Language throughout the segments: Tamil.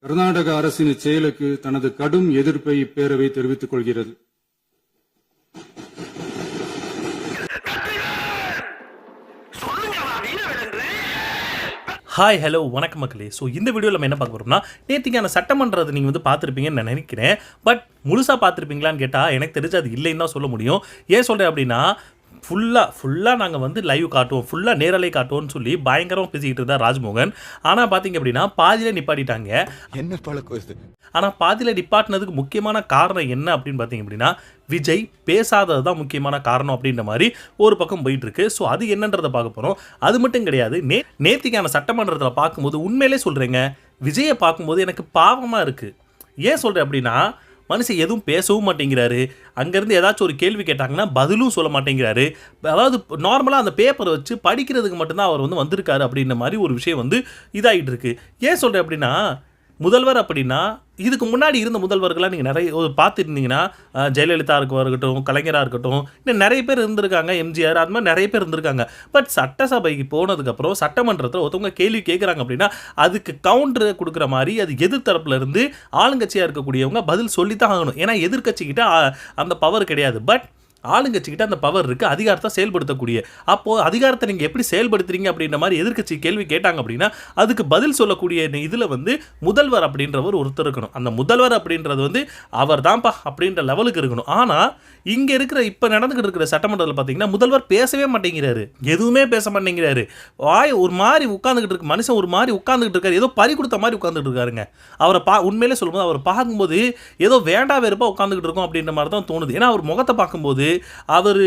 கர்நாடக அரசின் செயலுக்கு தனது கடும் எதிர்ப்பை இப்பேரவை தெரிவித்துக் கொள்கிறது. ஹாய் ஹலோ வணக்கம் மக்களே. ஸோ இந்த வீடியோவில் நம்ம என்ன பார்க்க போகிறோம்னா, நேற்றுக்கான சட்டமன்றத்தை நீங்கள் வந்து பார்த்துருப்பீங்கன்னு நான் நினைக்கிறேன். பட் முழுசாக பார்த்துருப்பீங்களான்னு கேட்டால் எனக்கு தெரிஞ்சு அது இல்லைன்னு தான் சொல்ல முடியும். ஏன் சொல்கிறேன் அப்படின்னா, ஃபுல்லாக நாங்கள் வந்து லைவ் காட்டுவோம், ஃபுல்லாக நேரலை காட்டுவோம்னு சொல்லி பயங்கரமாக பேசிக்கிட்டு இருந்தார் ராஜ்மோகன். ஆனால் பார்த்தீங்க அப்படின்னா பாதியில் நிப்பாட்டிட்டாங்க. என்ன பழக்கம் இது? ஆனால் பாதியில் நிப்பாட்டினதுக்கு முக்கியமான காரணம் என்ன அப்படின்னு பார்த்தீங்க அப்படின்னா, விஜய் பேசாதது தான் முக்கியமான காரணம் அப்படின்ற மாதிரி ஒரு பக்கம் போயிட்டுருக்கு. ஸோ அது என்னன்றதை பார்க்க போகிறோம். அது மட்டும் கிடையாது, நேத்திக்கான சட்டமன்றத்தில் பார்க்கும்போது உண்மையிலே சொல்கிறேங்க, விஜயை பார்க்கும்போது எனக்கு பாவமாக இருக்குது. ஏன் சொல்கிறேன் அப்படின்னா, மனுஷன் எதுவும் பேசவும் மாட்டேங்கிறாரு. அங்கேருந்து ஏதாச்சும் ஒரு கேள்வி கேட்டாங்கன்னா பதிலும் சொல்ல மாட்டேங்கிறாரு. அதாவது நார்மலாக அந்த பேப்பரை வச்சு படிக்கிறதுக்கு மட்டும்தான் அவர் வந்து வந்திருக்காரு அப்படின்ற மாதிரி ஒரு விஷயம் வந்து இதாகிட்டு இருக்கு. ஏன் சொல்கிறேன் அப்படின்னா, முதல்வர் அப்படின்னா இதுக்கு முன்னாடி இருந்த முதல்வர்களாக நீங்கள் நிறைய பார்த்துருந்தீங்கன்னா, ஜெயலலிதா இருக்கட்டும், கலைஞராக இருக்கட்டும், இன்னும் நிறைய பேர் இருந்திருக்காங்க, எம்ஜிஆர், அது மாதிரி நிறைய பேர் இருந்திருக்காங்க. பட் சட்டசபைக்கு போனதுக்கப்புறம் சட்டமன்றத்தில் ஒருத்தவங்க கேள்வி கேட்குறாங்க அப்படின்னா அதுக்கு கவுண்டர் கொடுக்குற மாதிரி அது எதிர்த்தரப்புல இருந்து ஆளுங்கட்சியாக இருக்கக்கூடியவங்க பதில் சொல்லித்தான் ஆகணும். ஏன்னா எதிர்கட்சிக்கிட்ட அந்த பவர் கிடையாது. பட் ஆளுங்கட்சிக்கிட்ட அந்த பவர் இருக்குது, அதிகாரத்தை செயல்படுத்தக்கூடிய. அப்போது அதிகாரத்தை நீங்கள் எப்படி செயல்படுத்துறீங்க அப்படின்ற மாதிரி எதிர்கட்சி கேள்வி கேட்டாங்க அப்படின்னா அதுக்கு பதில் சொல்லக்கூடிய இதில் வந்து முதல்வர் அப்படின்றவர் ஒருத்தர் இருக்கணும். அந்த முதல்வர் அப்படின்றது வந்து அவர் தான்ப்பா அப்படின்ற லெவலுக்கு இருக்கணும். ஆனால் இங்கே இருக்கிற இப்போ நடந்துக்கிட்டு இருக்கிற சட்டமன்றத்தில் பார்த்தீங்கன்னா முதல்வர் பேசவே மாட்டேங்கிறாரு, எதுவுமே பேச மாட்டேங்கிறாரு. ஒரு மாதிரி உட்காந்துக்கிட்டு இருக்கு, மனுஷன் ஒரு மாதிரி உட்காந்துக்கிட்டு இருக்காரு, ஏதோ பறி கொடுத்த மாதிரி உட்காந்துட்டு இருக்காருங்க. அவரை உண்மையிலே சொல்லும்போது அவர் பார்க்கும்போது ஏதோ வேண்டா வெறுப்பாக உட்காந்துக்கிட்டு இருக்கோம் அப்படின்ற மாதிரி தான் தோணுது. ஏன்னா அவர் முகத்தை பார்க்கும்போது அவர்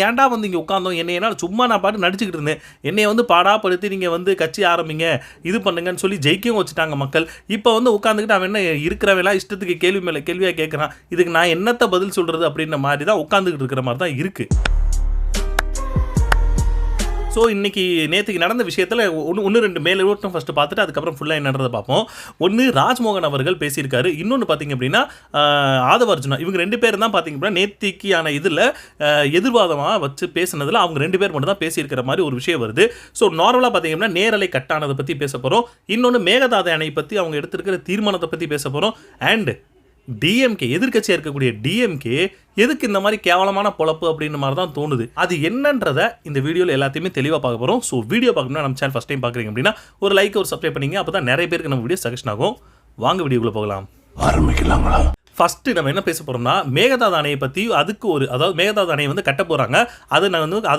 ஏன்டா வந்து இங்கே உட்காந்தோம், என்னையா சும்மா நான் பாட்டு நடிச்சுக்கிட்டு இருந்தேன், என்னைய வந்து பாடாப்படுத்தி நீங்கள் வந்து கட்சி ஆரம்பிங்க, இது பண்ணுங்கன்னு சொல்லி ஜெயிக்கவும் வச்சுட்டாங்க மக்கள். இப்போ வந்து உட்காந்துக்கிட்டு அவன் என்ன இருக்கிறவெல்லாம் இஷ்டத்துக்கு கேள்வி மேலே கேள்வியாக கேட்குறான், இதுக்கு நான் என்னத்தை பதில் சொல்கிறது அப்படின்ற மாதிரி தான் உட்காந்துக்கிட்டு இருக்கிற மாதிரி தான் இருக்குது. ஸோ இன்றைக்கி நேற்றுக்கு நடந்த விஷயத்தில் ஒன்று ரெண்டு மேலோட்டம் ஃபஸ்ட்டு பார்த்துட்டு அதுக்கப்புறம் ஃபுல்லாக என்னன்றதை பார்ப்போம். ஒன்று ராஜ்மோகன் அவர்கள் பேசியிருக்காரு, இன்னொன்று பார்த்திங்க அப்படின்னா ஆதவ அர்ஜுனா. இவங்க ரெண்டு பேர் தான் பார்த்திங்க அப்படின்னா நேத்திக்கான இதில் எதிர்வாதமாக வச்சு பேசினதில் அவங்க ரெண்டு பேர் மட்டும் தான் பேசியிருக்கிற மாதிரி ஒரு விஷயம் வருது. ஸோ நார்மலாக பார்த்திங்க அப்படின்னா நேரலை கட்டானதை பற்றி பேச போகிறோம். இன்னொன்று மேகதாது அணை பற்றி அவங்க எடுத்திருக்கிற தீர்மானத்தை பற்றி பேச போகிறோம். அண்ட் டிஎம்கே எதிர்கட்சியாக இருக்கக்கூடிய டிஎம்கே எதுக்கு இந்த மாதிரி கேவலமான பொழப்பு அப்படின்ற மாதிரி தான் தோணுது. அது என்னன்றதை இந்த வீடியோவில் எல்லாத்தையுமே தெளிவாக பார்க்க போகிறோம். ஸோ வீடியோ பார்க்கணும்னா நம்ம சேனல் ஃபஸ்ட் டைம் பார்க்குறீங்க அப்படின்னா ஒரு லைக் ஒரு சப்ஸ்கிரைப் பண்ணிங்க, அப்போ தான் நிறைய பேருக்கு நம்ம வீடியோ சஜஷன் ஆகும். வாங்க வீடியோக்குள்ளே போகலாம். ஆரம்பிக்கலாங்களா? ஃபஸ்ட்டு நம்ம என்ன பேச போகிறோம்னா மேகதாது அணையை பற்றி. அதுக்கு அதாவது மேகதாது அணையை வந்து கட்ட போகிறாங்க, அதை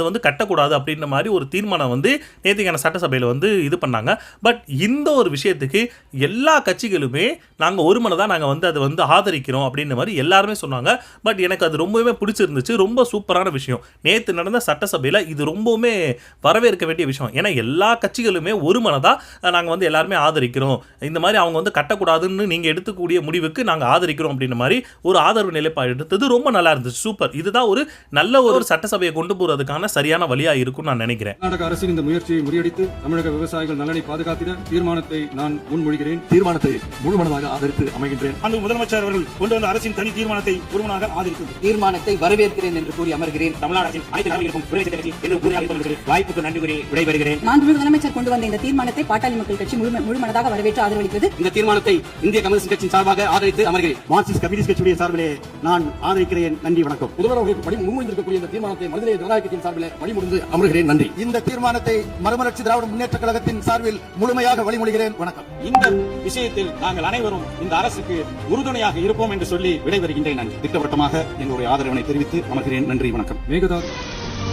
வந்து கட்டக்கூடாது அப்படின்ற மாதிரி ஒரு தீர்மானம் வந்து நேற்றுக்கான சட்டசபையில் வந்து இது பண்ணாங்க. பட் இந்த ஒரு விஷயத்துக்கு எல்லா கட்சிகளுமே நாங்கள் ஒரு மனதாக நாங்கள் வந்து அதை வந்து ஆதரிக்கிறோம் அப்படின்ற மாதிரி எல்லாருமே சொன்னாங்க. பட் எனக்கு அது ரொம்பவுமே பிடிச்சிருந்துச்சு, ரொம்ப சூப்பரான விஷயம். நேற்று நடந்த சட்டசபையில் இது ரொம்பவுமே வரவேற்க வேண்டிய விஷயம். ஏன்னா எல்லா கட்சிகளுமே ஒரு மனதாக நாங்கள் வந்து எல்லாருமே ஆதரிக்கிறோம், இந்த மாதிரி அவங்க வந்து கட்டக்கூடாதுன்னு நீங்கள் எடுத்துக்கூடிய முடிவுக்கு நாங்கள் ஆதரிக்கிறோம் அப்படின்ற மாதிரி ஒரு ஆதரவு நிலைப்பாடு எடுத்தது ரொம்ப நல்லா இருந்துச்சு. சூப்பர். இதுதான் ஒரு நல்ல ஒரு சட்டசபையை கொண்டு போறதுக்கான சரியான வழியா இருக்கும் நான் நினைக்கிறேன். கர்நாடக அரசின் இந்த முயற்சியை முறியடித்து தமிழக விவசாயிகள் நலனை பாதுகாத்திட தீர்மானத்தை நான் முன்மொழிகிறேன். தீர்மானத்தை முழுமனதாக ஆதரித்து அமைகின்றேன். அன்று முதலமைச்சர் அவர்கள் கொண்டு வந்த அரசின் தனி தீர்மானத்தை முழுமனதாக ஆதரித்து தீர்மானத்தை வரவேற்கிறேன் என்று கூறி அமர்கிறேன். தமிழ்நாடு அரசின் அனைத்து நடவடிக்கைகளுக்கும் வாய்ப்புக்கு நன்றி கூறி விடைபெறுகிறேன். மாண்புமிகு முதலமைச்சர் கொண்டு வந்த இந்த தீர்மானத்தை பாட்டாளி மக்கள் கட்சி முழுமனதாக வரவேற்று ஆதரவளித்தது. இந்த தீர்மானத்தை இந்திய கம்யூனிஸ்ட் கட்சியின் சார்பாக ஆதரித்து அமர்கிறேன். மார்க்சிஸ்ட் கம்யூனிஸ்ட் கட்சியுடைய சார்பிலே நான் ஆதரிக்கிறேன். நன்றி, வணக்கம். முதல்வர் அவர்களுக்கு முன்மொழிந்திருக்கக்கூடிய இந்த தீர்மானத்தை மனிதநேய ஜனநாயக கட்சியின் சார்பில் வழிமொழிந்து அமர்கிறேன். நன்றி. இந்த தீர்மானத்தை மறுமலர்ச்சி திராவிட முன்னேற்ற கழகத்தின் சார்பில் முழுமையாக வழிமொழிகிறேன். வணக்கம். இந்த விஷயத்தில் நாங்கள் அனைவரும் இந்த அரசுக்கு உறுதுணையாக இருப்போம் என்று சொல்லி விடைபெறுகின்றேன். நன்றி. திட்டவட்டமாக எங்களுடைய ஆதரவினை தெரிவித்து அமர்கிறேன். நன்றி, வணக்கம். மேகதாது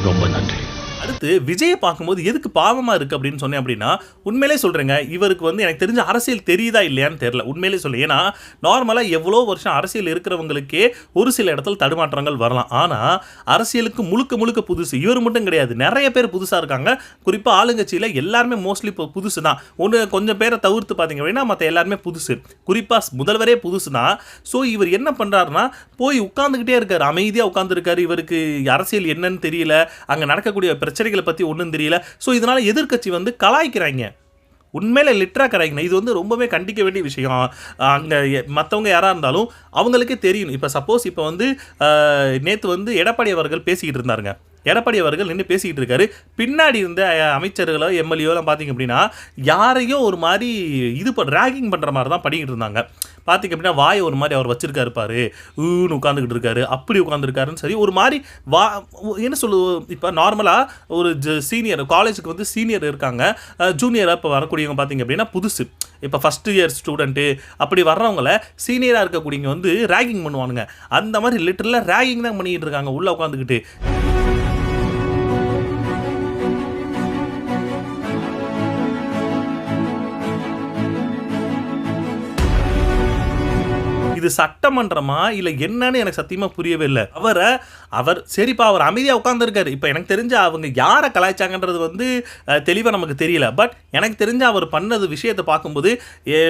ரொம்ப நன்றி. அடுத்து விஜயை பார்க்கும்போது எதுக்கு பாவமாக இருக்குது அப்படின்னு சொன்னேன் அப்படின்னா, உண்மையிலே சொல்கிறேங்க, இவருக்கு வந்து எனக்கு தெரிஞ்ச அரசியல் தெரியுதா இல்லையான்னு தெரியல. உண்மையிலே சொல்ல, ஏன்னா நார்மலாக எவ்வளோ வருஷம் அரசியல் இருக்கிறவங்களுக்கே ஒரு சில இடத்துல தடுமாற்றங்கள் வரலாம். ஆனால் அரசியலுக்கு முழுக்க புதுசு இவர் மட்டும் கிடையாது, நிறைய பேர் புதுசாக இருக்காங்க. குறிப்பாக ஆளுங்கட்சியில் எல்லாருமே மோஸ்ட்லி இப்போ புதுசு தான். கொஞ்சம் பேரை தவிர்த்து பார்த்தீங்க அப்படின்னா மற்ற எல்லாருமே புதுசு. குறிப்பாக முதல்வரே புதுசு தான். ஸோ இவர் என்ன பண்ணுறாருன்னா போய் உட்காந்துக்கிட்டே இருக்கார், அமைதியாக உட்காந்துருக்காரு. இவருக்கு அரசியல் என்னன்னு தெரியல, அங்கே நடக்கக்கூடிய பிரச்சனைகளை பற்றி ஒன்றும் தெரியல. ஸோ இதனால் எதிர்கட்சி வந்து கலாய்க்கிறாங்க, உண்மையில லிட்டரா கரைக்கணும். இது வந்து ரொம்பவே கண்டிக்க வேண்டிய விஷயம். அங்கே மற்றவங்க யாராக இருந்தாலும் அவங்களுக்கே தெரியும். இப்போ சப்போஸ் இப்போ வந்து நேற்று வந்து எடப்பாடி அவர்கள் பேசிக்கிட்டு இருந்தாருங்க, எடப்பாடி அவர்கள் நின்று பேசிக்கிட்டு இருக்காரு. பின்னாடி இருந்த அமைச்சர்களோ எம்எல்ஏலாம் பார்த்தீங்க அப்படின்னா யாரையோ ஒரு மாதிரி ரேகிங் பண்ணுற மாதிரி தான் பண்ணிக்கிட்டு இருந்தாங்க. பார்த்திங்க அப்படின்னா வாயை ஒரு மாதிரி அவர் வச்சிருக்காரு பாரு, ஊன்னு உட்காந்துக்கிட்டு இருக்காரு, அப்படி உட்காந்துருக்காருன்னு சரி ஒரு மாதிரி என்ன சொல்லுவோம், இப்போ நார்மலாக ஒரு சீனியர் காலேஜுக்கு வந்து சீனியர் இருக்காங்க, ஜூனியராக இப்போ வரக்கூடியவங்க பார்த்திங்க அப்படின்னா புதுசு, இப்போ ஃபஸ்ட் இயர் ஸ்டூடெண்ட்டு அப்படி வர்றவங்கள சீனியராக இருக்கக்கூடியவங்க வந்து ரேகிங் பண்ணுவானுங்க. அந்த மாதிரி லிட்டரலாக ரேகிங் தான் பண்ணிக்கிட்டு இருக்காங்க உள்ளே உட்காந்துக்கிட்டு. இது சட்டமன்றமா இல்லை என்னன்னு எனக்கு சத்தியமாக புரியவே இல்லை. அவர் சரிப்பா அவர் அமைதியாக உட்காந்துருக்காரு. இப்போ எனக்கு தெரிஞ்ச அவங்க யாரை கலாய்ச்சாங்கன்றது வந்து தெளிவாக நமக்கு தெரியல. பட் எனக்கு தெரிஞ்ச அவர் பண்ணது விஷயத்தை பார்க்கும்போது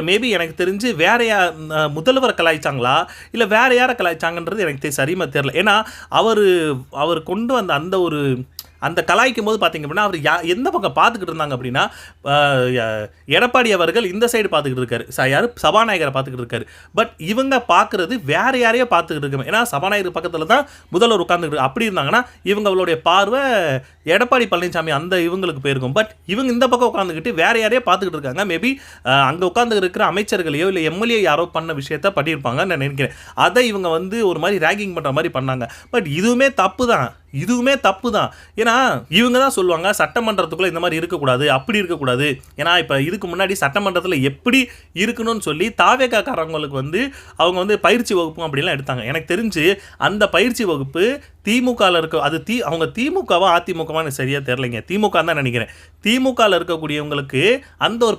மேபி எனக்கு தெரிஞ்சு முதல்வரை கலாய்ச்சாங்களா இல்லை வேற யாரை கலாய்ச்சாங்கன்றது எனக்கு சரியாக தெரியல. ஏன்னா அவர் கொண்டு வந்த அந்த கலாய்க்கும் போது பார்த்திங்க அப்படின்னா அவர் எந்த பக்கம் பார்த்துக்கிட்டு இருந்தாங்க அப்படின்னா எடப்பாடி அவர்கள் இந்த சைடு பார்த்துக்கிட்டு இருக்காரு, யார் சபாநாயகரை பார்த்துக்கிட்டு இருக்காரு. பட் இவங்க பார்க்குறது வேற யாரையோ பார்த்துக்கிட்டு இருக்காங்க. ஏன்னா சபாநாயகர் பக்கத்தில் தான் முதல்வர் உட்காந்துக்கிட்டு அப்படி இருந்தாங்கன்னா இவங்களுடைய பார்வை எடப்பாடி பழனிசாமி அந்த இவங்களுக்கு போயிருக்கும். பட் இவங்க இந்த பக்கம் உட்காந்துக்கிட்டு வேற யாரையோ பார்த்துக்கிட்டு இருக்காங்க. மேபி அங்கே உட்காந்து இருக்கிற அமைச்சர்களையோ இல்லை எம்எல்ஏ யாரோ பண்ண விஷயத்த பண்ணியிருப்பாங்கன்னு நான் நினைக்கிறேன். அதை இவங்க வந்து ஒரு மாதிரி ரேகிங் பண்ணுற மாதிரி பண்ணாங்க. பட் இதுவுமே தப்பு தான். ஏன்னா இவங்க தான் சொல்லுவாங்க சட்டமன்றத்துக்குள்ளே இந்த மாதிரி இருக்கக்கூடாது, அப்படி இருக்கக்கூடாது. ஏன்னா இப்போ இதுக்கு முன்னாடி சட்டமன்றத்தில் எப்படி இருக்கணும்னு சொல்லி தாவேக்காரங்களுக்கு வந்து அவங்க வந்து பயிற்சி வகுப்பும் அப்படிலாம் எடுத்தாங்க. எனக்கு தெரிஞ்சு அந்த பயிற்சி வகுப்பு திமுகவில் இருக்க அது அவங்க திமுகவா அதிமுகவான்னு சரியாக தெரிலைங்க, திமுக தான் நினைக்கிறேன். திமுகவில் இருக்கக்கூடியவங்களுக்கு அந்த ஒரு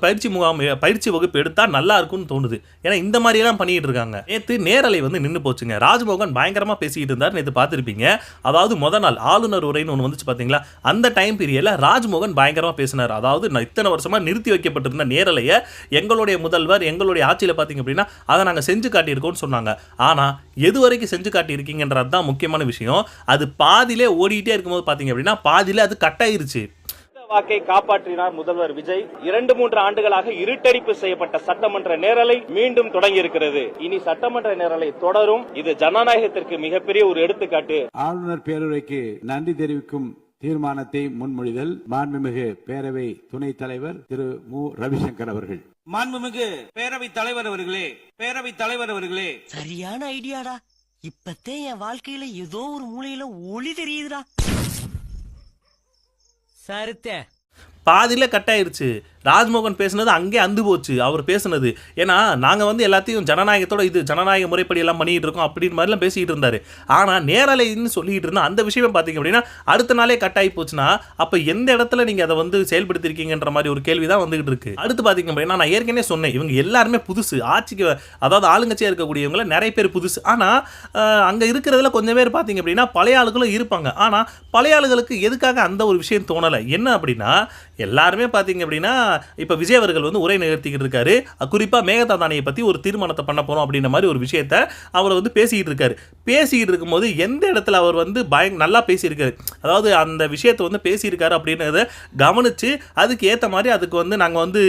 பயிற்சி வகுப்பு எடுத்தால் நல்லா இருக்கும்னு தோணுது. ஏன்னா இந்த மாதிரியெல்லாம் பண்ணிகிட்டு இருக்காங்க. நேற்று நேரலை வந்து நின்று போச்சுங்க. ராஜ்மோகன் பயங்கரமாக பேசிக்கிட்டு இருந்தார், நேற்று பார்த்துருப்பீங்க. அதாவது முதல் நாள் ஆளுநர் உரைன்னு ஒன்று வந்துச்சு பார்த்தீங்களா, அந்த டைம் பீரியடில் ராஜ்மோகன் பயங்கரமாக பேசினார். அதாவது இத்தனை வருஷமாக நிறுத்தி வைக்கப்பட்டிருந்த நேரலையை எங்களுடைய முதல்வர் எங்களுடைய ஆட்சியில் பார்த்தீங்க அப்படின்னா அதை நாங்கள் செஞ்சு காட்டியிருக்கோம்னு சொன்னாங்க. ஆனால் எது வரைக்கும் செஞ்சு காட்டியிருக்கீங்கன்றது தான் முக்கியமான விஷயம். அது பாதியிலே ஓடிட்டே இருக்கும்போது பார்த்தீங்க அப்படின்னா பாதியிலே அது கட் ஆயிருச்சு. வாக்கை காப்பாற்றினார் முதல்வர் விஜய். 2-3 ஆண்டுகளாக இருட்டடிப்பு செய்யப்பட்ட சட்டமன்ற நேரலை மீண்டும் தொடங்கி இருக்கிறது. இனி சட்டமன்ற நேரலை தொடரும். இது ஜனநாயகத்திற்கு மிகப்பெரிய ஒரு எடுத்துக்காட்டு. ஆளுநர் பேரவைக்கு நன்றி தெரிவிக்கும் தீர்மானத்தை முன்மொழிதல் மாண்புமிகு பேரவை துணைத் தலைவர் திரு மு ரவிசங்கர் அவர்கள். மாண்புமிகு பேரவைத் தலைவர் அவர்களே, சரியான ஐடியாடா. இப்பத்தே என் வாழ்க்கையில ஏதோ ஒரு மூலையில ஒளி தெரியுதுடா. சரித்தே பாதியில் கட் ஆயிருச்சு. ராஜ்மோகன் பேசுனது அங்கே அந்து போச்சு அவர் பேசுனது. ஏன்னா நாங்கள் வந்து எல்லாத்தையும் ஜனநாயகத்தோட இது ஜனநாயக முறைப்படி எல்லாம் பண்ணிகிட்டு இருக்கோம் அப்படின்னு மாதிரிலாம் பேசிக்கிட்டு இருந்தார். ஆனால் நேரலைன்னு சொல்லிக்கிட்டு இருந்தால் அந்த விஷயம் பார்த்தீங்க அப்படின்னா அடுத்த நாளே கட் ஆகி போச்சுன்னா அப்போ எந்த இடத்துல நீங்கள் அதை வந்து செயல்படுத்திருக்கீங்கன்ற மாதிரி ஒரு கேள்வி தான் வந்துகிட்டு இருக்கு. அடுத்து பார்த்தீங்க அப்படின்னா நான் ஏற்கனவே சொன்னேன், இவங்க எல்லாருமே புதுசு ஆட்சிக்கு, அதாவது ஆளுங்கட்சியாக இருக்கக்கூடியவங்கள நிறைய பேர் புதுசு. ஆனால் அங்கே இருக்கிறதுல கொஞ்சம் பேர் பார்த்தீங்க அப்படின்னா பழைய ஆளுகளும் இருப்பாங்க. ஆனால் பழைய ஆளுகளுக்கு எதுக்காக அந்த ஒரு விஷயம் தோணலை என்ன அப்படின்னா, எல்லாருமே பார்த்தீங்க அப்படின்னா இப்போ விஜய் அவர்கள் வந்து உரை நிகழ்த்திக்கிட்டு இருக்காரு. குறிப்பாக மேகதாதானியை பற்றி ஒரு தீர்மானத்தை பண்ண போகிறோம் அப்படின்ற மாதிரி ஒரு விஷயத்தை அவர் வந்து பேசிக்கிட்டு இருக்காரு. பேசிக்கிட்டு இருக்கும்போது எந்த இடத்துல அவர் வந்து நல்லா பேசியிருக்காரு, அதாவது அந்த விஷயத்தை வந்து பேசியிருக்காரு அப்படின்றத கவனித்து அதுக்கு ஏற்ற மாதிரி அதுக்கு வந்து நாங்கள் வந்து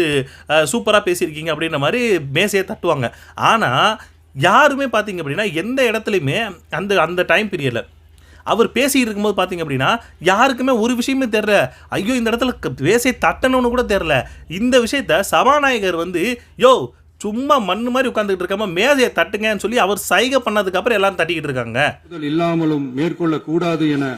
சூப்பராக பேசியிருக்கீங்க அப்படின்ற மாதிரி மேசையை தட்டுவாங்க. ஆனால் யாருமே பார்த்தீங்க அப்படின்னா எந்த இடத்துலையுமே அந்த டைம் பீரியடில் அவர் பேசிகிட்டு இருக்கும்போது பார்த்தீங்க அப்படின்னா யாருக்குமே ஒரு விஷயமே தெரில. ஐயோ இந்த இடத்துல பேச தட்டணும்னு கூட தெரில. இந்த விஷயத்த சபாநாயகர் வந்து சும்மா மண்ணு மாதிரி உட்காந்துக்கிட்டு இருக்காம மேதையை தட்டுங்கன்னு சொல்லி அவர் சைகை பண்ணதுக்கு அப்புறம் எல்லாரும் தட்டிக்கிட்டு இருக்காங்க. இல்லாமலும் மேற்கொள்ள கூடாது என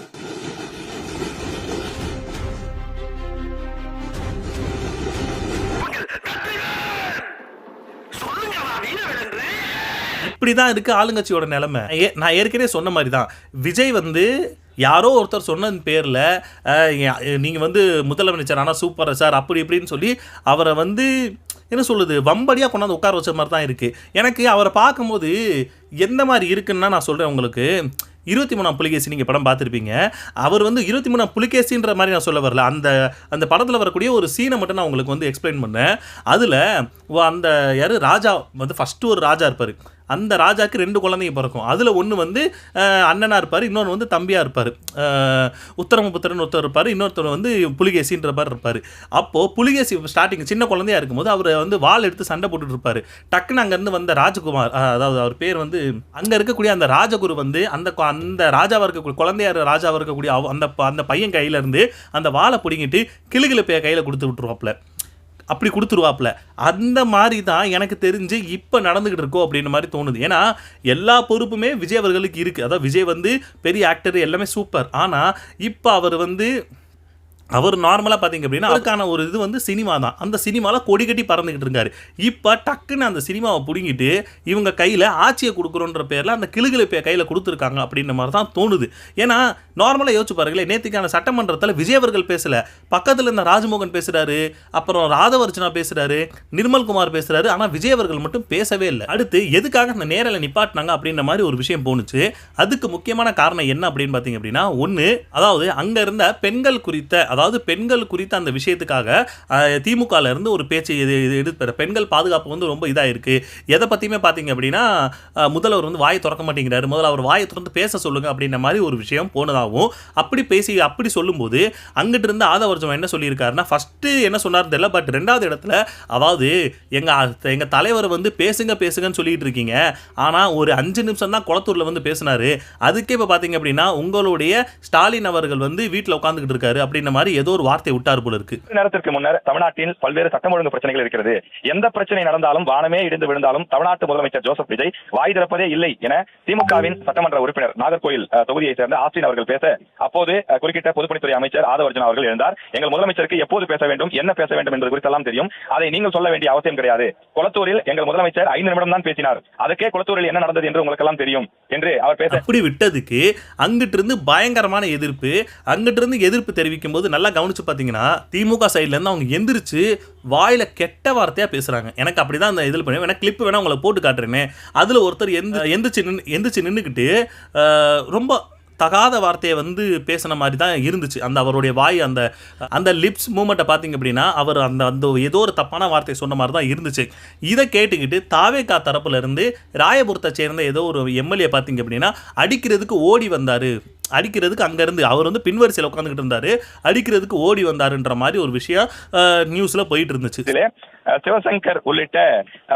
இப்படி தான் இருக்குது ஆளுங்கட்சியோட நிலைமை. நான் ஏற்கனவே சொன்ன மாதிரி தான் விஜய் வந்து யாரோ ஒருத்தர் சொன்னது பேரில் நீங்கள் வந்து முதலமைச்சர் ஆனால் சூப்பர் சார் அப்படி இப்படின்னு சொல்லி அவரை வந்து என்ன சொல்லுது வம்படியாக கொண்டாந்து உட்கார வச்ச மாதிரி தான் இருக்குது. எனக்கு அவரை பார்க்கும்போது எந்த மாதிரி இருக்குன்னா நான் சொல்கிறேன் உங்களுக்கு, 23ஆம் புலிகேசி நீங்கள் படம் பார்த்துருப்பீங்க. அவர் வந்து 23ஆம் புலிகேசின்ற மாதிரி நான் சொல்ல வரல, அந்த படத்தில் வரக்கூடிய ஒரு சீனை மட்டும் நான் உங்களுக்கு வந்து எக்ஸ்பிளைன் பண்ணேன். அதில் அந்த யார் ராஜா வந்து ஃபஸ்ட்டு ஒரு ராஜா இருப்பார், அந்த ராஜாக்கு 2 குழந்தைங்க பிறக்கும். அதில் ஒன்று வந்து அண்ணனாக இருப்பார், இன்னொன்று வந்து தம்பியாக இருப்பார். உத்தரமபுத்திரன் ஒருத்தர் இருப்பார், இன்னொருத்தர் வந்து புலிகேசின்ற மாதிரி இருப்பார். அப்போது புலிகேசி ஸ்டார்டிங் சின்ன குழந்தையாக இருக்கும்போது அவர் வந்து வாள் எடுத்து சண்டை போட்டுட்டு இருப்பார். டக்குன்னு அங்கேருந்து வந்த ராஜகுமார், அதாவது அவர் பேர் வந்து அங்கே இருக்கக்கூடிய அந்த ராஜகுரு வந்து அந்த ராஜாவாக இருக்கக்கூடிய குழந்தையார் ராஜாவாக இருக்கக்கூடிய அந்த பையன் கையிலேருந்து அந்த வாளை பிடிங்கிட்டு கிளுகிழப்பைய கையில் கொடுத்து விட்டுருவாப்புல. அப்படி கொடுத்துருவாப்புல. அந்த மாதிரி தான் எனக்கு தெரிஞ்சு இப்போ நடந்துக்கிட்டு இருக்கோம் அப்படின்ற மாதிரி தோணுது. ஏன்னா எல்லா பொறுப்புமே விஜய் அவர்களுக்கு இருக்குது. அதாவது விஜய் வந்து பெரிய ஆக்டர், எல்லாமே சூப்பர். ஆனால் இப்போ அவர் நார்மலாக பார்த்தீங்க அப்படின்னா அதுக்கான ஒரு இது வந்து சினிமா தான். அந்த சினிமாவில் கொடி கட்டி பறந்துக்கிட்டு இருக்காரு. இப்போ டக்குன்னு அந்த சினிமாவை பிடிங்கிட்டு இவங்க கையில் ஆட்சியை கொடுக்குறோன்ற பேரில் அந்த கிளுகிழப்பைய கையில் கொடுத்துருக்காங்க அப்படின்ற மாதிரி தான் தோணுது. ஏன்னா நார்மலாக யோசிச்சு பாருங்களேன், நேற்றுக்கான சட்டமன்றத்தில் விஜய் அவர்கள் பேசலை, பக்கத்தில் இருந்த ராஜ்மோகன் பேசுகிறாரு, அப்புறம் ராதவர்ஜனா பேசுகிறாரு, நிர்மல்குமார் பேசுகிறாரு. ஆனால் விஜய் அவர்கள் மட்டும் பேசவே இல்லை. அடுத்து எதுக்காக அந்த நேரில் நிப்பாட்டினாங்க அப்படின்ற மாதிரி ஒரு விஷயம் போணுச்சு. அதுக்கு முக்கியமான காரணம் என்ன அப்படின்னு பார்த்தீங்க அப்படின்னா, ஒன்று அதாவது அங்கே இருந்த பெண்கள் குறித்த அந்த விஷயத்துக்காக திமுகல இருந்து ஒரு பேச்சு எடுத்து பெண்கள் பாதுகாப்பு வந்து ரொம்ப இதாக இருக்கு. எதை பற்றியுமே பார்த்தீங்க அப்படின்னா முதல்வர் வந்து வாயை திறக்க மாட்டேங்கிறாரு, முதல்ல அவர் வாயை திறந்து பேச சொல்லுங்க அப்படின்ற மாதிரி ஒரு விஷயம் போனதாகவும் அப்படி சொல்லும்போது அங்கிட்டு இருந்து ஆதவர்ஜன் என்ன சொல்லியிருக்காருன்னா, ஃபர்ஸ்ட் என்ன சொன்னார் தெரியல, பட் 2வது இடத்துல அதாவது எங்க தலைவர் வந்து பேசுங்கன்னு சொல்லிட்டு இருக்கீங்க, ஆனால் ஒரு 5 நிமிஷம் தான் குளத்தூர்ல வந்து பேசினாரு. அதுக்கே இப்போ பார்த்தீங்க அப்படின்னா உங்களுடைய ஸ்டாலின் அவர்கள் வந்து வீட்டில் உட்காந்துக்கிட்டு இருக்காரு அப்படின்ற மாதிரி ஏதோ ஒரு வார்த்தை விட்டார் போல இருக்கு. நேரத்திற்கு முன்னர் தமிழ்நாட்டில் பல்வேறு சட்டம் ஒழுங்கு பிரச்சனைகள் இருக்கிறது. எந்த பிரச்சனை நடந்தாலும் வானமே இடிந்து விழுந்தாலும் தமிழ்நாட்டு முதலமைச்சர் ஜோசப் விஜய் வாய் திறப்பதே இல்லை என திமுகவின் சட்டமன்ற உறுப்பினர் நாகர்கோயில் தொகுதியை சேர்ந்த ஆஸ்டின் அவர்கள் பேச, அப்போது குறுக்கிட்ட பொதுப்பணித்துறை அமைச்சர் ஆதவர்ஜன் அவர்கள் எழுந்தார். எங்கள் முதலமைச்சருக்கு எப்போது பேச வேண்டும், என்ன பேச வேண்டும் என்பது குறித்தெல்லாம் தெரியும், அதை நீங்கள் சொல்ல வேண்டிய அவசியம் கிடையாது. குளத்தூரில் எங்கள் முதலமைச்சர் 5 நிமிடம் தான் பேசினார், அதுக்கே குளத்தூரில் என்ன நடந்தது என்று உங்களுக்கு எல்லாம் தெரியும் என்று அவர் பேச, அப்படி விட்டதுக்கு அங்கிட்டு இருந்து பயங்கரமான எதிர்ப்பு தெரிவிக்கும் போது நல்லா கவனிச்சு பார்த்தீங்கன்னா திமுக சைட்ல இருந்து அவங்க எந்திரிச்சு வாயில கெட்ட வார்த்தையா பேசுறாங்க. எனக்கு அப்படிதான் அந்த இதில் பண்ணி வேணா கிளிப் வேணா உங்களை போட்டு காட்டுறேனே. அதுல ஒருத்தர் எந்திரிச்சு நின்றுக்கிட்டு ரொம்ப தகாத வார்த்தையை வந்து பேசின மாதிரி தான் இருந்துச்சு. அந்த அவருடைய வாய் அந்த லிப்ஸ் மூமெண்ட்டை பார்த்தீங்க அப்படின்னா அவர் அந்த ஏதோ ஒரு தப்பான வார்த்தையை சொன்ன மாதிரி தான் இருந்துச்சு. இதை கேட்டுக்கிட்டு தாவேகா தரப்புல இருந்து ராயபுரத்தை சேர்ந்த ஏதோ ஒரு எம்எல்ஏ பார்த்தீங்க அப்படின்னா அடிக்கிறதுக்கு ஓடி வந்தார். அங்கேருந்து அவர் வந்து பின்வரிசையில் உட்காந்துக்கிட்டு இருந்தார், அடிக்கிறதுக்கு ஓடி வந்தாருன்ற மாதிரி ஒரு விஷயம் நியூஸில் போயிட்டு இருந்துச்சு. சிவசங்கர் உள்ளிட்ட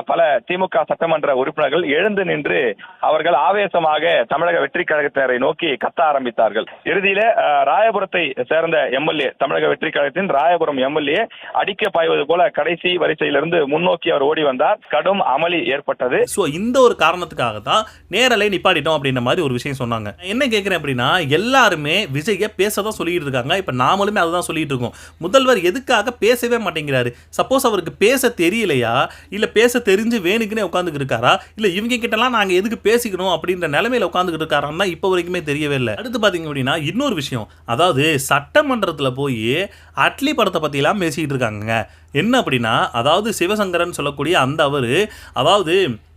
பல திமுக சட்டமன்ற உறுப்பினர்கள் எழுந்து நின்று அவர்கள் ஆவேசமாக தமிழக வெற்றி கழகத்தினரை நோக்கி கத்த ஆரம்பித்தார்கள். இறுதியில ராயபுரத்தை சேர்ந்த எம்எல்ஏ, தமிழக வெற்றி கழகத்தின் ராயபுரம் எம்எல்ஏ அடிக்க பாய்வது போல கடைசி வரிசையிலிருந்து முன்னோக்கி அவர் ஓடி வந்தார். கடும் அமளி ஏற்பட்டது. ஸோ இந்த ஒரு காரணத்துக்காக தான் நேரலை நிப்பாட்டிட்டோம் அப்படின்ற மாதிரி ஒரு விஷயம் சொன்னாங்க. என்ன கேட்குறேன் அப்படின்னா, எல்லாருமே விஜய பேசதான் சொல்லிட்டு இருக்காங்க. இப்போ நாமளுமே அதுதான் சொல்லிட்டு இருக்கோம். முதல்வர் எதுக்காக பேசவே மாட்டேங்கிறாரு? சப்போஸ் அவருக்கு பேச தெரியலையா, இல்ல பேச தெரிஞ்சு வேணுக்குனே உட்கார்ந்துட்டு இருக்காரா, இல்ல இவங்க கிட்டலாம் நாங்க எதுக்கு பேசிக்கணும் அப்படின்ற நிலைமையில உட்கார்ந்துட்டு இருக்காரான்னா இப்போ வரைக்குமே தெரியவே இல்லை. அடுத்து பாத்தீங்க அப்படின்னா இன்னொரு விஷயம், அதாவது சட்டமன்றத்தில் போய் அட்லி படத்தை பத்தி எல்லாம் பேசிக்கிட்டு இருக்காங்க. என்ன அப்படின்னா, அதாவது சிவசங்கரன் சொல்லக்கூடிய அந்த அதாவது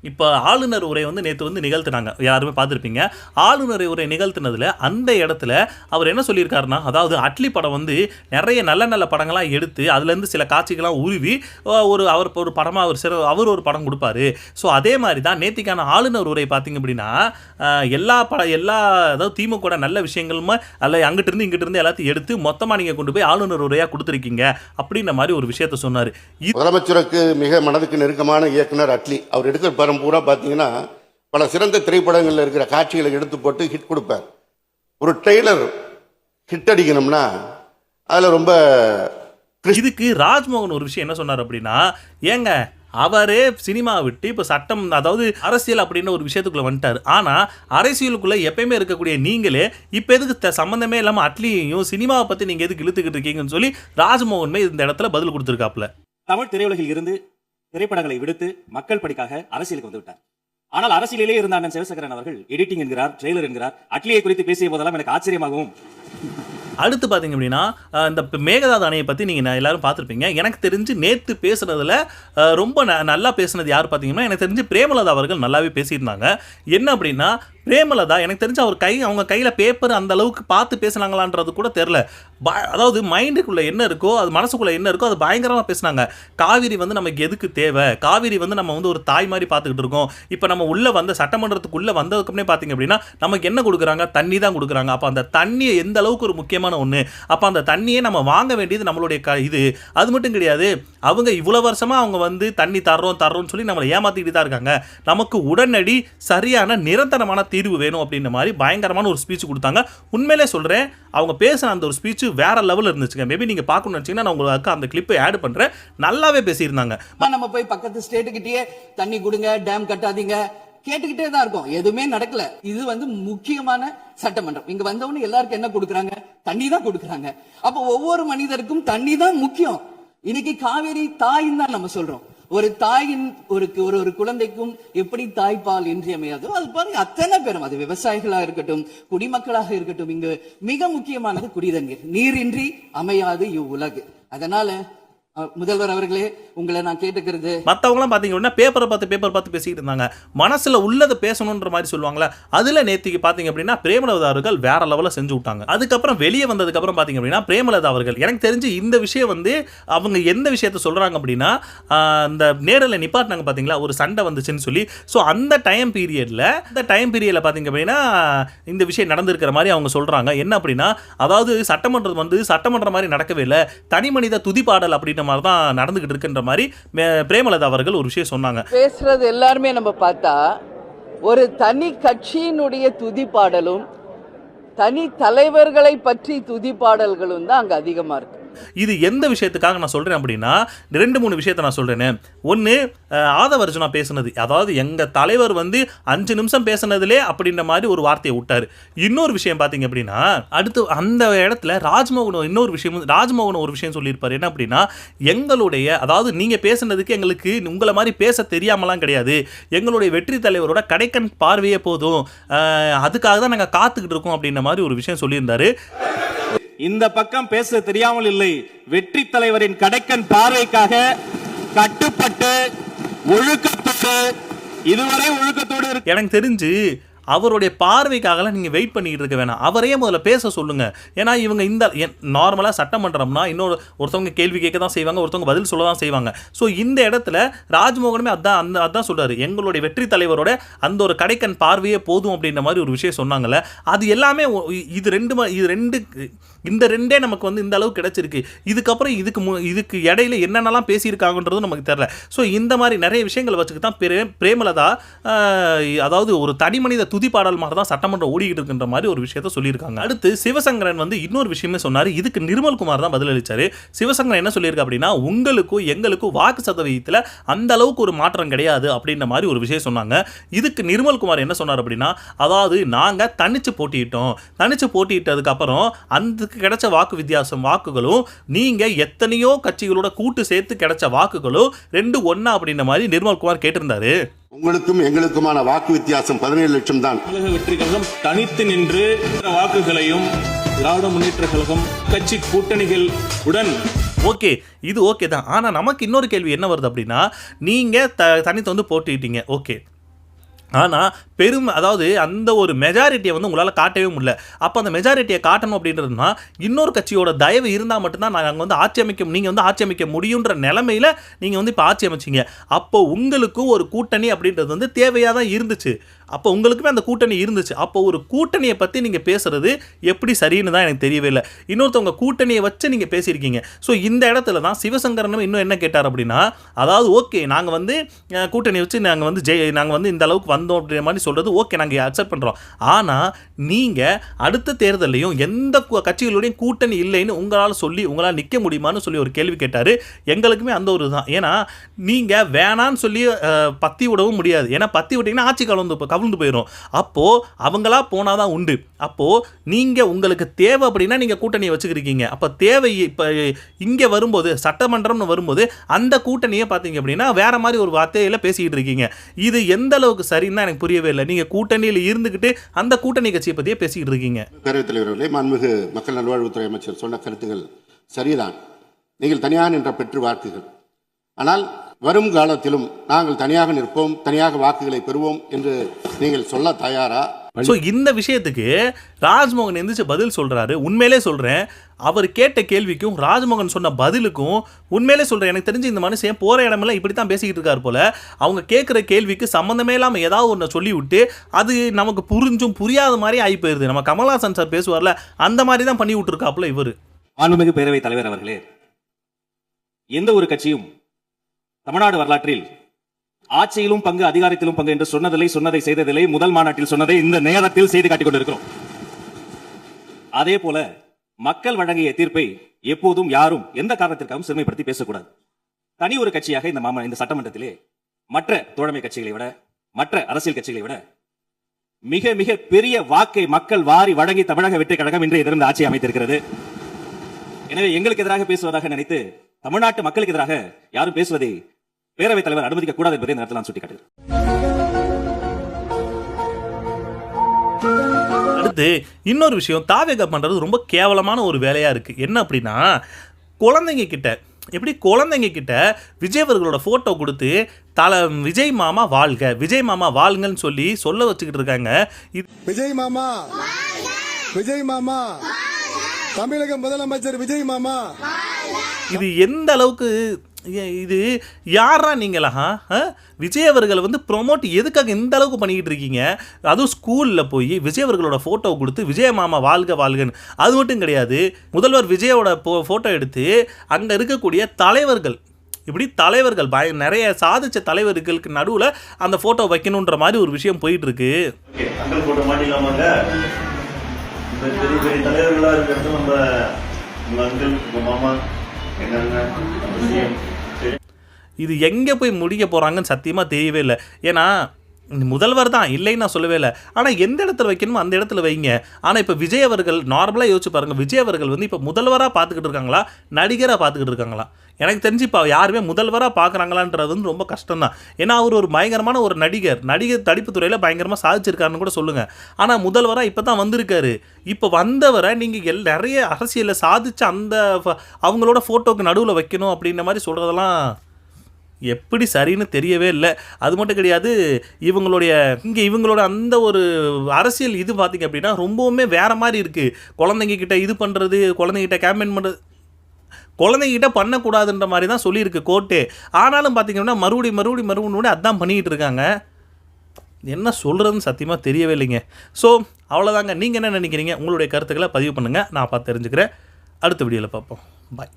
இப்போ ஆளுநர் உரை வந்து நேற்று வந்து நிகழ்த்தினாங்க, யாருமே பார்த்துருப்பீங்க. ஆளுநர் உரை நிகழ்த்தினதில் அந்த இடத்துல அவர் என்ன சொல்லியிருக்காருன்னா, அதாவது அட்லி படம் வந்து நிறைய நல்ல படங்களாக எடுத்து அதுலேருந்து சில காட்சிகள்லாம் உருவி அவர் ஒரு படமாக அவர் ஒரு படம் கொடுப்பாரு. ஸோ அதே மாதிரி தான் நேற்றுக்கான ஆளுநர் உரை பார்த்திங்க அப்படின்னா எல்லா அதாவது திமுக நல்ல விஷயங்களுமே அல்ல அங்கிட்டிருந்து இங்கிட்டிருந்து எல்லாத்தையும் எடுத்து மொத்தமாக நீங்கள் கொண்டு போய் ஆளுநர் உரையாக கொடுத்துருக்கீங்க அப்படின்ற மாதிரி ஒரு விஷயத்த சொன்னார். முதலமைச்சருக்கு மிக மனதுக்கு நெருக்கமான இயக்குனர் அட்லி அவர் எடுக்கிற படம் பூரா பார்த்தீங்கன்னா பல சிறந்த திரைப்படங்களில் இருக்கிற காட்சிகளை எடுத்து போட்டு ஹிட் கொடுப்பார். ஒரு ட்ரெய்லர் ஹிட் அடிக்கணும்னா அதில் ரொம்ப இதுக்கு ராஜ்மோகன் ஒரு விஷயம் என்ன சொன்னார் அப்படின்னா, ஏங்க அவரே சினிமா விட்டு இப்போ சட்டம் அதாவது அரசியல் அப்படின்ற ஒரு விஷயத்துக்குள்ளே வந்துட்டார். ஆனால் அரசியலுக்குள்ளே எப்பயுமே இருக்கக்கூடிய நீங்களே இப்போ எதுக்கு சம்மந்தமே இல்லாமல் அட்லியையும் சினிமாவை பற்றி நீங்கள் எதுக்கு இழுத்துக்கிட்டு இருக்கீங்கன்னு சொல்லி ராஜ்மோகன் இந்த இடத்துல பதில் கொடுத்துருக்காப்புல. தமிழ் திரையுலகில் இருந்து திரைப்படங்களை விடுத்து மக்கள் படிக்காக அரசியலுக்கு வந்து விட்டார். ஆனால் அரசியலிலே இருந்த அண்ணன் சிவசங்கரன் அவர்கள் எடிட்டிங் என்கிறார், ட்ரெய்லர் என்கிறார். அட்லியை குறித்து பேசிய போதெல்லாம் எனக்கு ஆச்சரியமாகவும். அடுத்து பார்த்தீங்க அப்படின்னா, இந்த மேகதாது அணையை பற்றி நீங்கள் எல்லாரும் பார்த்துருப்பீங்க. எனக்கு தெரிஞ்சு நேற்று பேசுனதில் ரொம்ப நல்லா பேசுனது யார் பார்த்தீங்கன்னா, எனக்கு தெரிஞ்சு பிரேமலதா அவர்கள் நல்லாவே பேசியிருந்தாங்க. என்ன அப்படின்னா, பிரேமலதா எனக்கு தெரிஞ்சு அவங்க கையில் பேப்பர் அந்த அளவுக்கு பார்த்து பேசுனாங்களான்றது கூட தெரில. அதாவது மைண்டுக்குள்ளே என்ன இருக்கோ அது மனசுக்குள்ளே என்ன இருக்கோ அது பயங்கரமாக பேசினாங்க. காவிரி வந்து நமக்கு எதுக்கு தேவை, காவிரி வந்து நம்ம வந்து ஒரு தாய் மாதிரி பார்த்துக்கிட்டு இருக்கோம். இப்போ நம்ம உள்ளே வந்த சட்டமன்றத்துக்குள்ளே வந்ததுக்குமே பார்த்தீங்க அப்படின்னா நமக்கு என்ன கொடுக்குறாங்க, தண்ணி தான் கொடுக்குறாங்க. அப்போ அந்த தண்ணியை எந்த அளவுக்கு ஒரு முக்கியமான ஒன்று, அப்போ அந்த தண்ணியை நம்ம வாங்க வேண்டியது நம்மளுடைய இது. அது மட்டும் கிடையாது, அவங்க இவ்வளோ வருஷமாக அவங்க வந்து தண்ணி தர்றோம்னு சொல்லி நம்மளை ஏமாற்றிக்கிட்டு தான் இருக்காங்க. நமக்கு உடனடி சரியான நிரந்தரமான தீர்வு வேணும் அப்படின்ற மாதிரி பயங்கரமான ஒரு ஸ்பீச் கொடுத்தாங்க. உண்மையிலே சொல்கிறேன், அவங்க பேசின அந்த ஒரு ஸ்பீச் வேற லெவலில் இருந்துச்சுங்க. மேபி நீங்கள் பார்க்கணும்னு நினச்சிங்கன்னா நான் உங்களுக்கு அந்த கிளிப்பை ஆட் பண்ணுறேன். நல்லாவே பேசியிருந்தாங்க. நம்ம போய் பக்கத்து ஸ்டேட்டுக்கிட்டே தண்ணி கொடுங்க, டேம் கட்டாதீங்க கேட்டுக்கிட்டே தான் இருக்கும், எதுவுமே நடக்கல. இது வந்து முக்கியமான சட்டமன்றம். இங்க வந்தவொன்னு எல்லாருக்கும் என்ன கொடுக்குறாங்க, தண்ணி தான் கொடுக்குறாங்க. அப்போ ஒவ்வொரு மனிதருக்கும் தண்ணி தான் முக்கியம். இன்னைக்கு காவேரி தாயின்னு தான் நம்ம சொல்றோம். ஒரு தாயின் ஒரு குழந்தைக்கும் எப்படி தாய்ப்பால் இன்றியமையாதோ அது பாருங்க, அத்தனை பேரும், அது விவசாயிகளா இருக்கட்டும், குடிமக்களாக இருக்கட்டும், இங்கு மிக முக்கியமானது குடிதண்ணீர். நீரின்றி அமையாது இவ்வுலகு. அதனால முதல்வர் அவர்களே, உங்களை நான் கேட்டுக்கிறது, மற்றவங்களாம் பார்த்தீங்கன்னா பேப்பர் பார்த்து பேசிக்கிட்டு இருந்தாங்க. மனசில் உள்ளதை பேசணுன்ற மாதிரி சொல்லுவாங்களே, அதில் நேற்றுக்கு பார்த்தீங்க அப்படின்னா பிரேமலதா அவர்கள் வேற லெவலில் செஞ்சு விட்டாங்க. அதுக்கப்புறம் வெளியே வந்ததுக்கப்புறம் பார்த்தீங்க அப்படின்னா பிரேமலதா அவர்கள், எனக்கு தெரிஞ்சு இந்த விஷயம் வந்து அவங்க எந்த விஷயத்த சொல்கிறாங்க அப்படின்னா, அந்த நேரில் நிப்பாட்டினாங்க பார்த்தீங்களா, ஒரு சண்டை வந்துச்சுன்னு சொல்லி. ஸோ அந்த டைம் பீரியடில் பார்த்தீங்க அப்படின்னா இந்த விஷயம் நடந்திருக்கிற மாதிரி அவங்க சொல்கிறாங்க. என்ன அப்படின்னா, அதாவது சட்டமன்றம் வந்து சட்டமன்றம் மாதிரி நடக்கவே இல்லை, தனி மனித துதிப்பாடல் அப்படின்ற மாதிரி தான் நடந்துகிட்டு இருக்குன்ற மாதிரி பிரேமலதா அவர்கள் ஒரு விஷயம் சொன்னாங்க. பேசுறது எல்லாருமே நம்ம பார்த்தா ஒரு தனி கட்சியினுடைய துதிப்பாடலும் தனி தலைவர்களை பற்றி துதிப்பாடல்களும் தான் அங்க அதிகமா இருக்கு. இது எந்த விஷயத்துக்காக நான் சொல்கிறேன் அப்படின்னா, 2-3 விஷயத்தை நான் சொல்கிறேன்னு. ஒன்று, ஆதவர்ஜுனா பேசுனது, அதாவது எங்கள் தலைவர் வந்து 5 நிமிஷம் பேசுனதுலே அப்படின்ற மாதிரி ஒரு வார்த்தையை விட்டார். இன்னொரு விஷயம் பார்த்தீங்க அப்படின்னா, அடுத்து அந்த இடத்துல ராஜ்மோகன் ஒரு விஷயம் சொல்லியிருப்பார். என்ன அப்படின்னா, எங்களுடைய, அதாவது நீங்கள் பேசுனதுக்கு எங்களுக்கு உங்களை மாதிரி பேச தெரியாமலாம் கிடையாது, எங்களுடைய வெற்றி தலைவரோட கடைக்கண் பார்வையே போதும், அதுக்காக தான் நாங்கள் காத்துக்கிட்டு இருக்கோம் அப்படின்ற மாதிரி ஒரு விஷயம் சொல்லியிருந்தாரு. இந்த பக்கம் பேச தெரியாமல் இல்லை, வெற்றி தலைவரின் கடைக்கண் பார்வைக்காக கட்டுப்பட்டு ஒழுக்கத்தோடு, இதுவரை ஒழுக்கத்தோடு எனக்கு தெரிஞ்சு அவருடைய பார்வைக்காகலாம் நீங்கள் வெயிட் பண்ணிக்கிட்டு இருக்க வேணாம், அவரையே முதல்ல பேச சொல்லுங்கள். ஏன்னா இவங்க இந்த நார்மலாக சட்டமன்றம்னா ஒருத்தவங்க கேள்வி கேட்க தான் செய்வாங்க, ஒருத்தவங்க பதில் சொல்ல தான் செய்வாங்க. ஸோ இந்த இடத்துல ராஜ்மோகனுமே அதான் சொல்கிறாரு, எங்களுடைய வெற்றி தலைவரோட அந்த ஒரு கடைக்கண் பார்வையே போதும் அப்படின்ற மாதிரி ஒரு விஷயம் சொன்னாங்கல்ல. அது எல்லாமே இந்த ரெண்டே நமக்கு வந்து இந்த அளவுக்கு கிடைச்சிருக்கு. இதுக்கப்புறம் இதுக்கு இடையில என்னென்னலாம் பேசியிருக்காங்கன்றதும் நமக்கு தெரியல. ஸோ இந்த மாதிரி நிறைய விஷயங்களை வச்சுக்கிட்டு தான் பிரேமலதா, அதாவது ஒரு தனி மனித துதிப்பாடல் மாதிரி தான் சட்டமன்றம் ஓடிக்கிட்டு இருக்குன்ற மாதிரி ஒரு விஷயத்த சொல்லியிருக்காங்க. அடுத்து சிவசங்கரன் வந்து இன்னொரு விஷயமே சொன்னார். இதுக்கு நிர்மல்குமார் தான் பதிலளிச்சாரு. சிவசங்கரன் என்ன சொல்லியிருக்க அப்படின்னா, உங்களுக்கும் எங்களுக்கும் வாக்கு சதவீதத்தில் அந்த அளவுக்கு ஒரு மாற்றம் கிடையாது அப்படின்ற மாதிரி ஒரு விஷயம் சொன்னாங்க. இதுக்கு நிர்மல்குமார் என்ன சொன்னார் அப்படின்னா, அதாவது நாங்கள் தனிச்சு போட்டியிட்டதுக்கு அப்புறம் அந்த கிடைச்ச வாக்குகளும் நீங்க எத்தனையோ கட்சிகளோட கூட்டு சேர்த்து கிடைச்ச வாக்குகளும் 2 ஒண்ணா அப்படின்ற மாதிரி நிர்மல்குமார் கேட்டிருந்தாரு. உங்களுக்கும் எங்களுக்குமான வாக்கு வித்தியாசம் 17 லட்சம் தான். வெற்றி கழகம் தனித்து நின்று வாக்குகளையும் திராவிட முன்னேற்ற கழகம் கட்சி கூட்டணிகள் உடன் ஓகே, இது ஓகே தான். ஆனா நமக்கு இன்னொரு கேள்வி என்ன வருது அப்படின்னா, நீங்க தனித்து வந்து போட்டிட்டீங்க, ஓகே, ஆனால் அதாவது அந்த ஒரு மெஜாரிட்டியை வந்து உங்களால் காட்டவே முடியல. அப்போ அந்த மெஜாரிட்டியை காட்டணும் அப்படின்றதுனா இன்னொரு கட்சியோட தயவு இருந்தால் மட்டும்தான் நாங்கள் வந்து நீங்கள் வந்து ஆட்சி அமைக்க முடியுன்ற நிலைமையில் நீங்கள் வந்து இப்போ ஆட்சி அமைச்சிங்க. அப்போ உங்களுக்கும் ஒரு கூட்டணி அப்படின்றது வந்து தேவையாக தான் இருந்துச்சு. அப்போ உங்களுக்குமே அந்த கூட்டணி இருந்துச்சு. அப்போ ஒரு கூட்டணியை பற்றி நீங்கள் பேசுகிறது எப்படி சரின்னு தான் எனக்கு தெரியவே இல்லை. இன்னொருத்தவங்க கூட்டணியை வச்சு நீங்கள் பேசியிருக்கீங்க. ஸோ இந்த இடத்துல தான் சிவசங்கரனும் இன்னும் என்ன கேட்டார் அப்படின்னா, அதாவது ஓகே, நாங்கள் வந்து கூட்டணி வச்சு நாங்கள் வந்து இந்த அளவுக்கு வந்தோம் அப்படின்ற மாதிரி சொல்கிறது ஓகே, நாங்கள் அக்செப்ட் பண்ணுறோம். ஆனால் நீங்கள் அடுத்த தேர்தலையும் எந்த கட்சிகளுடையும் கூட்டணி இல்லைன்னு உங்களால் நிற்க முடியுமான்னு சொல்லி ஒரு கேள்வி கேட்டார். எங்களுக்குமே அந்த ஒரு தான். ஏன்னா நீங்கள் வேணான்னு சொல்லி பத்தி விடவும் முடியாது. ஏன்னா பத்தி விட்டீங்கன்னா ஆட்சி கவிழ்ந்து போயிடும். அப்போது அவங்களா போனாதான் உண்டு. அப்போது நீங்கள் உங்களுக்கு தேவை அப்படின்னா நீங்கள் கூட்டணியை வச்சுக்கிறீங்க. அப்போ தேவை இப்போ இங்கே வரும்போது சட்டமன்றம்னு வரும்போது அந்த கூட்டணியை பார்த்தீங்க அப்படின்னா வேற மாதிரி ஒரு வார்த்தையில் பேசிக்கிட்டு இருக்கீங்க. இது எந்த அளவுக்கு சரின்னு எனக்கு புரியவே இல்லை. நீங்கள் கூட்டணியில் இருந்துக்கிட்டு அந்த கூட்டணி கட்சியை பற்றியே பேசிக்கிட்டு இருக்கீங்க. பேரவைத் தலைவர்களே, மாண்புமிகு மக்கள் நல்வாழ்வுத்துறை அமைச்சர் சொன்ன கருத்துக்கள் சரிதான். நீங்கள் தனியாக நின்ற பெற்று வாக்குகள். ஆனால் வரும் காலத்திலும் நாங்கள் தனியாக நிற்போம், தனியாக வாக்குகளை பெறுவோம் என்று நீங்கள் சொல்ல தயாரா? ஸோ இந்த விஷயத்துக்கு ராஜ்மோகன் எந்திரிச்சு பதில் சொல்றாரு. உண்மையிலே சொல்றேன், அவர் கேட்ட கேள்விக்கும் ராஜ்மோகன் சொன்ன பதிலுக்கும் உண்மையிலே சொல்றேன், எனக்கு தெரிஞ்சு இந்த மனுஷன் போற இடமெல்லாம் இப்படி தான் பேசிக்கிட்டு இருக்காரு போல. அவங்க கேட்குற கேள்விக்கு சம்மந்தமே இல்லாமல் ஏதாவது ஒன்று சொல்லி விட்டு அது நமக்கு புரிஞ்சும் புரியாத மாதிரி ஆகி போயிருது. நம்ம கமல்ஹாசன் சார் பேசுவார்ல, அந்த மாதிரி தான் பண்ணி விட்டுருக்காப்புல இவர். மாண்புமிகு பேரவைத் தலைவர் அவர்களே, எந்த ஒரு கட்சியும் தமிழ்நாடு வரலாற்றில் ஆட்சியிலும் பங்கு அதிகாரத்திலும் பங்கு என்று சொன்னதை செய்ததில்லை. முதல் மாநாட்டில் சொன்னதை இந்த நேரத்தில் செய்து காட்டிக் கொண்டிருக்கிறோம். அதே போல மக்கள் வழங்கிய தீர்ப்பை எப்போதும் யாரும் எந்த காரணத்திற்காகவும் சிறுமைப்படுத்தி பேசக்கூடாது. தனி ஒரு கட்சியாக இந்த சட்டமன்றத்திலே மற்ற தோழமை கட்சிகளை விட, மற்ற அரசியல் கட்சிகளை விட மிக மிக பெரிய வாக்கை மக்கள் வாரி வழங்கி தமிழக வெற்றி கழகம் இன்றைய தினம் ஆட்சி அமைத்திருக்கிறது. எனவே எங்களுக்கு எதிராக பேசுவதாக நினைத்து தமிழ்நாட்டு மக்களுக்கு எதிராக யாரும் பேசுவதை பேரவைத் தலைவர் அனுமதிக்க கூடாது என்பதை நேரத்தில் நான் சுட்டிக்காட்டுகிறேன். அடுத்து இன்னொரு விஷயம், தாவேகா பண்றது ரொம்ப கேவலமான ஒரு வேலையா இருக்கு. என்ன அப்படின்னா, குழந்தைங்க கிட்ட விஜய் அவர்களோட போட்டோ கொடுத்து விஜய் மாமா வாழ்க, விஜய் மாமா வாழ்ங்கன்னு சொல்ல வச்சுக்கிட்டு இருக்காங்க. விஜய் மாமா, விஜய் மாமா, தமிழக முதலமைச்சர் விஜய் மாமா. இது எந்த அளவுக்கு, இது யாரா நீங்களா? விஜய் அவர்களை ப்ரொமோட் எதுக்காக இந்த அளவுக்கு பண்ணிக்கிட்டு இருக்கீங்க? அதுவும் ஸ்கூலில் போய் விஜய் அவர்களோட ஃபோட்டோ கொடுத்து விஜய மாமா வாழ்க வாழ்கன்னு. அது மட்டும் கிடையாது, முதல்வர் விஜயோட ஃபோட்டோ எடுத்து அங்கே இருக்கக்கூடிய தலைவர்கள், இப்படி தலைவர்கள் நிறைய சாதிச்ச தலைவர்களுக்கு நடுவில் அந்த ஃபோட்டோ வைக்கணுன்ற மாதிரி ஒரு விஷயம் போயிட்டு இருக்கு. பெரிய பெரிய தலைவர்களாக இருக்கிறது நம்ம அங்கிள், மாமா, இது எங்கே போய் முடிக்க போகிறாங்கன்னு சத்தியமாக தெரியவே இல்லை. ஏன்னா முதல்வர் தான், இல்லைன்னு நான் சொல்லவே இல்லை. ஆனால் எந்த இடத்துல வைக்கணுமோ அந்த இடத்துல வைங்க. ஆனால் இப்போ விஜய் அவர்கள் நார்மலாக யோசிச்சு பாருங்கள், விஜய் அவர்கள் இப்போ முதல்வராக பார்த்துக்கிட்டு இருக்காங்களா, நடிகராக பார்த்துக்கிட்டு இருக்காங்களா? எனக்கு தெரிஞ்சு இப்போ யாருமே முதல்வராக பார்க்குறாங்களான்றது ரொம்ப கஷ்டம் தான். ஏன்னா அவர் ஒரு பயங்கரமான ஒரு நடிகர் தடிப்பு துறையில் பயங்கரமாக சாதிச்சிருக்காருன்னு கூட சொல்லுங்கள். ஆனால் முதல்வராக இப்போ தான் வந்திருக்காரு. இப்போ வந்தவரை நீங்கள் நிறைய அரசியலில் சாதிச்ச அவங்களோட ஃபோட்டோக்கு நடுவில் வைக்கணும் அப்படின்ற மாதிரி சொல்கிறதெல்லாம் எப்படி சரின்னு தெரியவே இல்லை. அது மட்டும் கிடையாது, இவங்களோட அந்த ஒரு அரசியல் இது பார்த்திங்க அப்படின்னா ரொம்பவுமே வேறு மாதிரி இருக்குது. குழந்தைங்கிட்ட இது பண்ணுறது, குழந்தைங்கிட்ட கேம்பெயின் பண்ணுறது, குழந்தைங்கிட்ட பண்ணக்கூடாதுன்ற மாதிரி தான் சொல்லியிருக்கு கோர்ட்டு. ஆனாலும் பார்த்திங்கன்னா மறுபடியும் அதான் பண்ணிக்கிட்டு இருக்காங்க. என்ன சொல்கிறதுன்னு சத்தியமாக தெரியவே இல்லைங்க. ஸோ அவ்வளோதாங்க. நீங்கள் என்ன நினைக்கிறீங்க? உங்களுடைய கருத்துக்களை பதிவு பண்ணுங்கள், நான் பார்த்து தெரிஞ்சுக்கிறேன். அடுத்த வீடியோவில் பார்ப்போம். பாய்.